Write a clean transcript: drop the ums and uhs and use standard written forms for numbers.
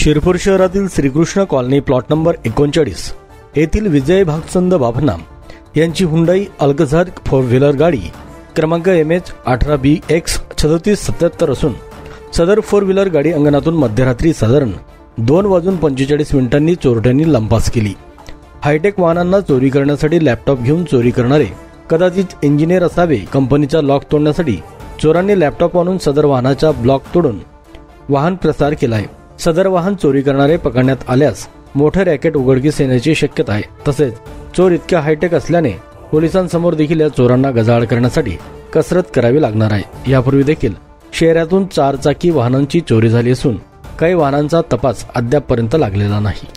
शिरपूर शहरातील Shrikrishna colony plot number 39 येथील विजय भागचंद बाभना यांची हुंडाई अल्कझार 4 व्हीलर गाडी क्रमांक MH18BX 3777 असून सदर 4 व्हीलर गाडी अंगणातून मध्यरात्री साधारण 2:45 चोरट्यांनी लंपास केली। हायटेक वाहनांना चोरी करण्यासाठी लॅपटॉप घेऊन चोरी करणारे कदाचित इंजिनियर असावे। कंपनीचा लॉक तोडण्यासाठी चोरांनी लॅपटॉप आणून सदर वाहनाचा ब्लॉक तोडून वाहन प्रसार केला आहे। सदर वाहन चोरी करणारे पकडण्यात आल्यास मोठे रॅकेट उघडकीस येण्याची शक्यता आहे। तसेच चोर इतक्या हायटेक असल्याने पोलिसांसमोर देखील या चोरांना गजाआड करण्यासाठी कसरत करावी लागणार आहे। यापूर्वी देखील शहरातून 4 चाकी वाहनांची चोरी झाली असून काही वाहनांचा तपास अद्यापपर्यंत लागलेला नाही।